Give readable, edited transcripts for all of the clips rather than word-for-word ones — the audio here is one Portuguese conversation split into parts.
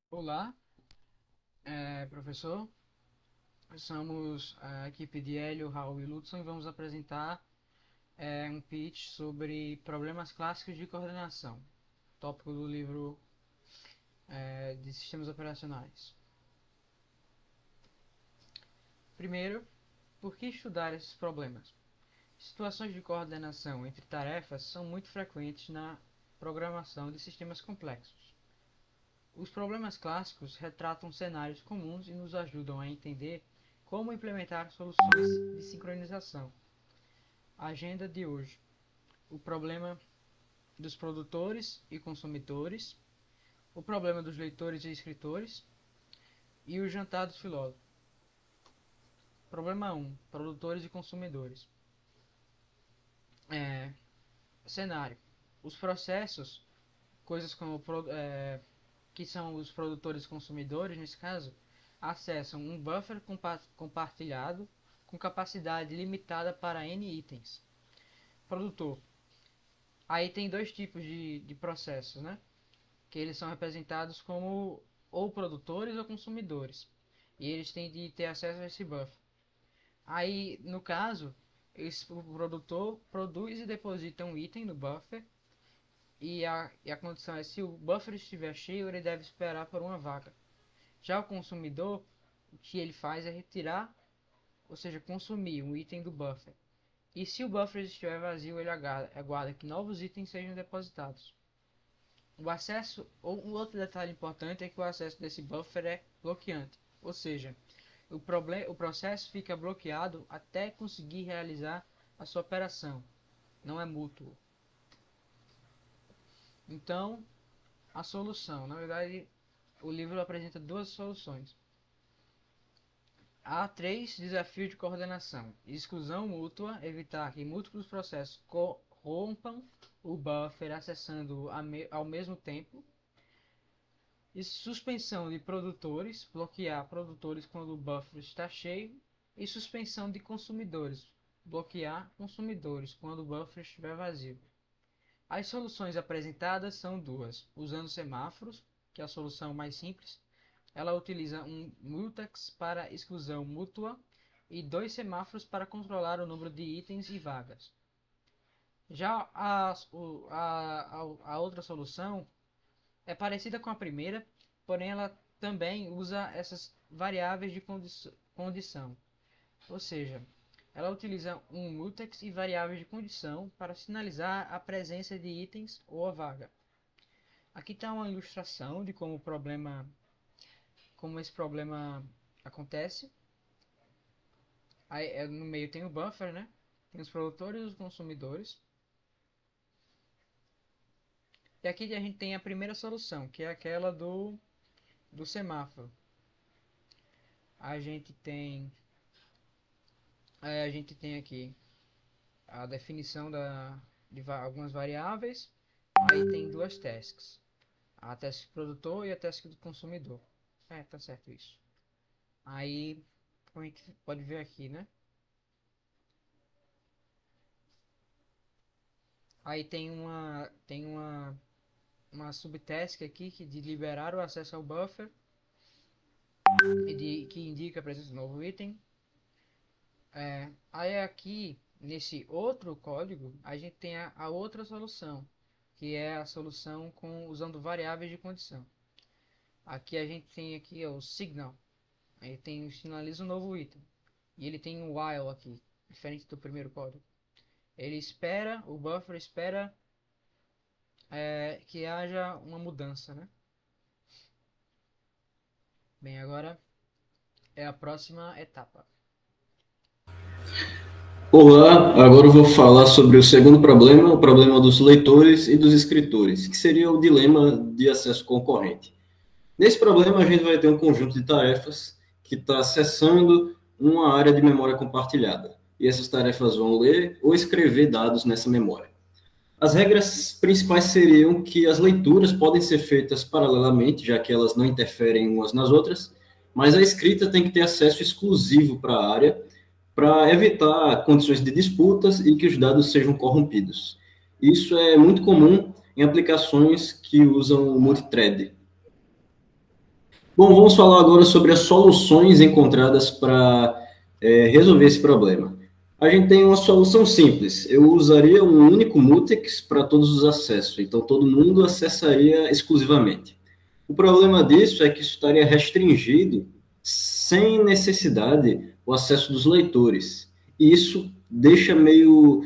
Olá, professor. Somos a equipe de Hélio, Raul e Lutson e vamos apresentar um pitch sobre problemas clássicos de coordenação, tópico do livro de sistemas operacionais. Primeiro, por que estudar esses problemas? Situações de coordenação entre tarefas são muito frequentes na programação de sistemas complexos. Os problemas clássicos retratam cenários comuns e nos ajudam a entender como implementar soluções de sincronização. A agenda de hoje: o problema dos produtores e consumidores, o problema dos leitores e escritores e o jantar dos filósofos. Problema 1: produtores e consumidores. É, Cenário: os processos, coisas como que são os produtores e consumidores, nesse caso, acessam um buffer compartilhado com capacidade limitada para N itens. Produtor: aí tem dois tipos de processos, né? Que eles são representados como ou produtores ou consumidores. E eles têm de ter acesso a esse buffer. Aí, no caso, o produtor produz e deposita um item no buffer. E a condição é: se o buffer estiver cheio, ele deve esperar por uma vaga. Já o consumidor, o que ele faz é retirar, ou seja, consumir um item do buffer. E se o buffer estiver vazio, ele aguarda que novos itens sejam depositados. O acesso, ou um outro detalhe importante é que o acesso desse buffer é bloqueante, ou seja, o processo fica bloqueado até conseguir realizar a sua operação, não é mútuo. Então, a solução, na verdade, o livro apresenta duas soluções. Há três desafios de coordenação: exclusão mútua, evitar que múltiplos processos corrompam o buffer acessando ao mesmo tempo. E suspensão de produtores, bloquear produtores quando o buffer está cheio. E suspensão de consumidores, bloquear consumidores quando o buffer estiver vazio. As soluções apresentadas são duas: usando semáforos, que é a solução mais simples. Ela utiliza um mutex para exclusão mútua e dois semáforos para controlar o número de itens e vagas. Já a outra solução é parecida com a primeira, porém ela também usa essas variáveis de condição. Ou seja, ela utiliza um mutex e variáveis de condição para sinalizar a presença de itens ou a vaga. Aqui está uma ilustração de como esse problema acontece. Aí, no meio tem o buffer, né? Tem os produtores e os consumidores. E aqui a gente tem a primeira solução, que é aquela do semáforo. A gente tem aqui a definição de algumas variáveis. Aí tem duas tasks: a task do produtor e a task do consumidor. Tá certo isso. Aí, como a gente pode ver aqui, né? Aí uma subtask aqui de liberar o acesso ao buffer que indica a presença de um novo item. Aí aqui, nesse outro código, a gente tem a outra solução, que é a solução usando variáveis de condição. Aqui a gente tem aqui o signal, aí sinaliza um novo item. E ele tem um while aqui, diferente do primeiro código. O buffer espera que haja uma mudança, né? Bem, agora é a próxima etapa. Olá, agora eu vou falar sobre o segundo problema, o problema dos leitores e dos escritores, que seria o dilema de acesso concorrente. Nesse problema, a gente vai ter um conjunto de tarefas que está acessando uma área de memória compartilhada. E essas tarefas vão ler ou escrever dados nessa memória. As regras principais seriam que as leituras podem ser feitas paralelamente, já que elas não interferem umas nas outras, mas a escrita tem que ter acesso exclusivo para a área para evitar condições de disputas e que os dados sejam corrompidos. Isso é muito comum em aplicações que usam multithread. Bom, vamos falar agora sobre as soluções encontradas para resolver esse problema. A gente tem uma solução simples. Eu usaria um único mutex para todos os acessos, então todo mundo acessaria exclusivamente. O problema disso é que isso estaria restringido sem necessidade o acesso dos leitores. E isso deixa meio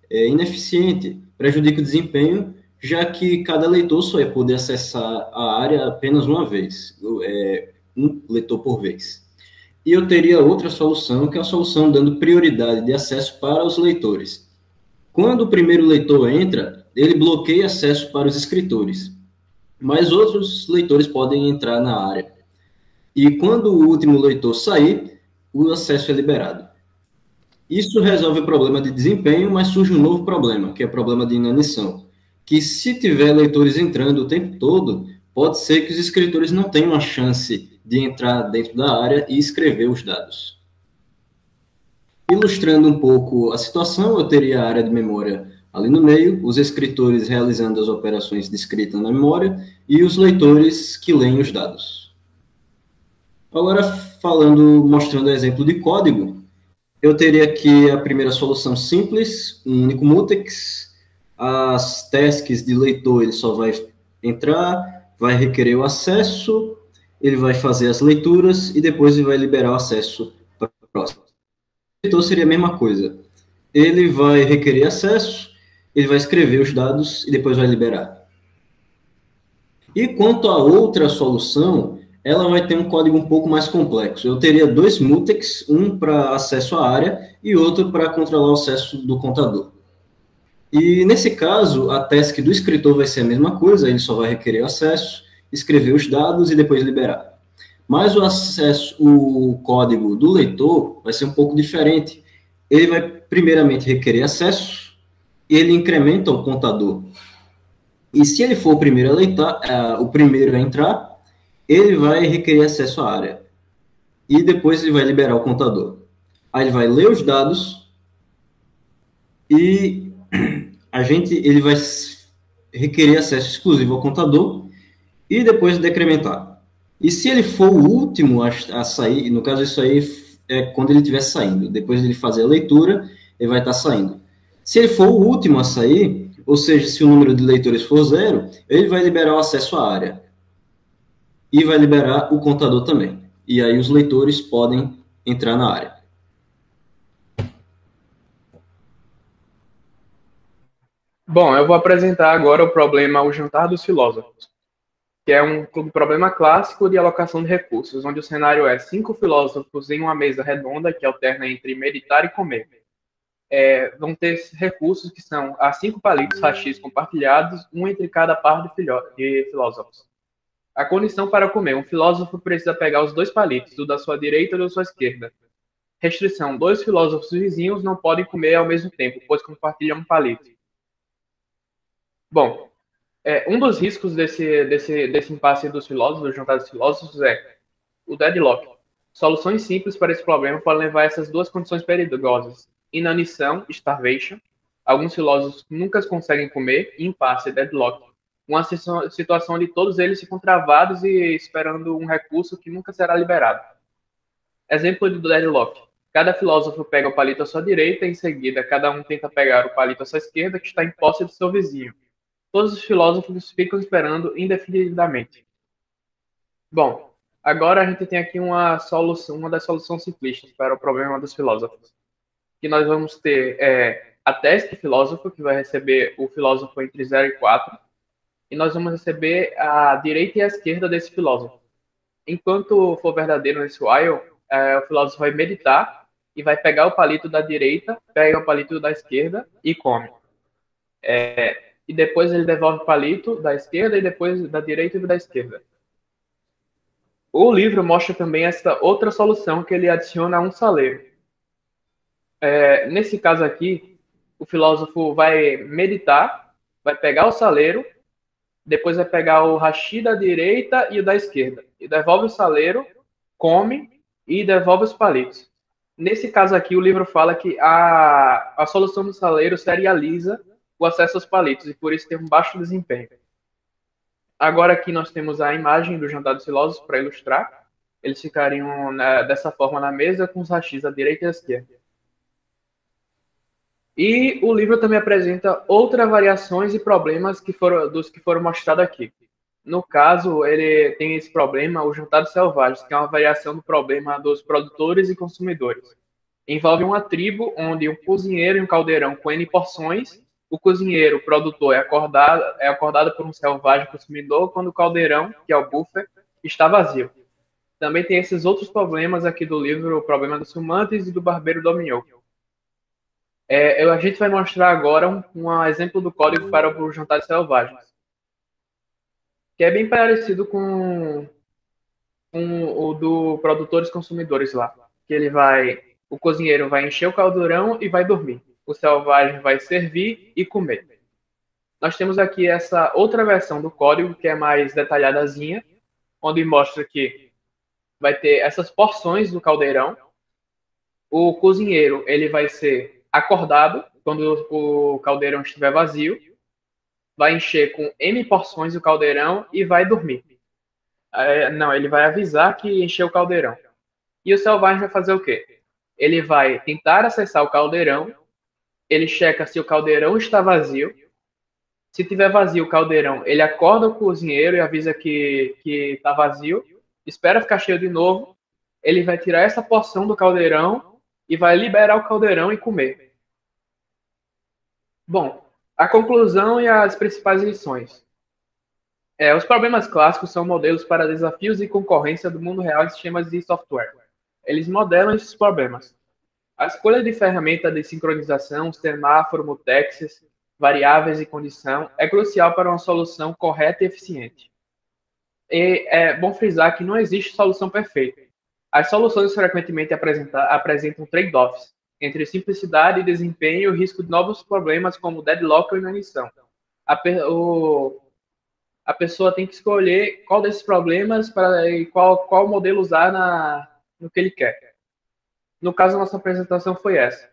ineficiente, prejudica o desempenho, já que cada leitor só vai poder acessar a área apenas uma vez, um leitor por vez. E eu teria outra solução, que é a solução dando prioridade de acesso para os leitores. Quando o primeiro leitor entra, ele bloqueia acesso para os escritores, mas outros leitores podem entrar na área. E quando o último leitor sair, o acesso é liberado. Isso resolve o problema de desempenho, mas surge um novo problema, que é o problema de inanição, que se tiver leitores entrando o tempo todo, pode ser que os escritores não tenham a chance de entrar dentro da área e escrever os dados. Ilustrando um pouco a situação, eu teria a área de memória ali no meio, os escritores realizando as operações de escrita na memória e os leitores que leem os dados. Agora, mostrando exemplo de código, eu teria aqui a primeira solução simples, um único mutex, as tasks de leitor ele só vai entrar, vai requerer o acesso, ele vai fazer as leituras e depois ele vai liberar o acesso para o próximo. O leitor seria a mesma coisa. Ele vai requerer acesso, ele vai escrever os dados e depois vai liberar. E quanto à outra solução, ela vai ter um código um pouco mais complexo. Eu teria dois mutex, um para acesso à área e outro para controlar o acesso do contador. E nesse caso, a task do escritor vai ser a mesma coisa, ele só vai requerer acesso, escrever os dados e depois liberar. Mas o código do leitor vai ser um pouco diferente. Ele vai primeiramente requerer acesso e ele incrementa o contador. E se ele for o primeiro a entrar, ele vai requerer acesso à área. E depois ele vai liberar o contador. Aí ele vai ler os dados e ele vai requerer acesso exclusivo ao contador e depois decrementar. E se ele for o último a sair, no caso isso aí é quando ele estiver saindo, depois de ele fazer a leitura, ele vai estar saindo. Se ele for o último a sair, ou seja, se o número de leitores for 0, ele vai liberar o acesso à área. E vai liberar o contador também. E aí os leitores podem entrar na área. Bom, eu vou apresentar agora o problema O Jantar dos Filósofos, que é um problema clássico de alocação de recursos, onde o cenário é 5 filósofos em uma mesa redonda que alterna entre meditar e comer. Vão ter recursos que são a 5 palitos rachis compartilhados, um entre cada par de filósofos. A condição para comer: um filósofo precisa pegar os 2 palitos, o da sua direita e o da sua esquerda. Restrição: 2 filósofos vizinhos não podem comer ao mesmo tempo, pois compartilham um palito. Bom, um dos riscos desse impasse dos filósofos, do jantar dos filósofos, é o deadlock. Soluções simples para esse problema podem levar a essas duas condições perigosas: inanição, starvation. Alguns filósofos nunca conseguem comer, e impasse, deadlock. Uma situação onde todos eles ficam travados e esperando um recurso que nunca será liberado. Exemplo do deadlock: cada filósofo pega o palito à sua direita, e em seguida cada um tenta pegar o palito à sua esquerda, que está em posse do seu vizinho. Todos os filósofos ficam esperando indefinidamente. Bom, agora a gente tem aqui uma das soluções simplistas para o problema dos filósofos. Que nós vamos ter a task filósofo, que vai receber o filósofo entre 0 e 4, e nós vamos receber a direita e a esquerda desse filósofo. Enquanto for verdadeiro nesse while, o filósofo vai meditar e vai pegar o palito da direita, pega o palito da esquerda e come. E depois ele devolve o palito da esquerda e depois da direita e da esquerda. O livro mostra também essa outra solução, que ele adiciona um saleiro. Nesse caso aqui, o filósofo vai meditar, vai pegar o saleiro, depois vai pegar o hashi da direita e o da esquerda, e devolve o saleiro, come e devolve os palitos. Nesse caso aqui, o livro fala que a solução do saleiro serializa o acesso aos palitos, e por isso tem um baixo desempenho. Agora aqui nós temos a imagem do jantar dos filósofos para ilustrar. Eles ficariam dessa forma na mesa, com os rachis à direita e à esquerda. E o livro também apresenta outras variações e problemas dos que foram mostrados aqui. No caso, ele tem esse problema, o jantar dos selvagens, que é uma variação do problema dos produtores e consumidores. Envolve uma tribo onde um cozinheiro e um caldeirão com N porções. O cozinheiro, o produtor, é acordado por um selvagem consumidor quando o caldeirão, que é o buffer, está vazio. Também tem esses outros problemas aqui do livro, o problema dos fumantes e do barbeiro Dominion. A gente vai mostrar agora um exemplo do código para o jantar de selvagens, que é bem parecido com o do produtores consumidores lá, que o cozinheiro vai encher o caldeirão e vai dormir. O selvagem vai servir e comer. Nós temos aqui essa outra versão do código, que é mais detalhadazinha, onde mostra que vai ter essas porções do caldeirão. O cozinheiro ele vai ser acordado quando o caldeirão estiver vazio, vai encher com N porções o caldeirão e vai dormir. Não, ele vai avisar que encheu o caldeirão. E o selvagem vai fazer o quê? Ele vai tentar acessar o caldeirão, ele checa se o caldeirão está vazio. Se tiver vazio o caldeirão, ele acorda o cozinheiro e avisa que está vazio, espera ficar cheio de novo, ele vai tirar essa porção do caldeirão e vai liberar o caldeirão e comer. Bom, a conclusão e as principais lições. Os problemas clássicos são modelos para desafios e concorrência do mundo real em sistemas de software. Eles modelam esses problemas. A escolha de ferramenta de sincronização, semáforo, mutexes, variáveis e condição é crucial para uma solução correta e eficiente. E é bom frisar que não existe solução perfeita. As soluções frequentemente apresentam trade-offs entre simplicidade e desempenho e o risco de novos problemas como deadlock ou inanição. A pessoa tem que escolher qual desses problemas e qual modelo usar no que ele quer. No caso, a nossa apresentação foi essa.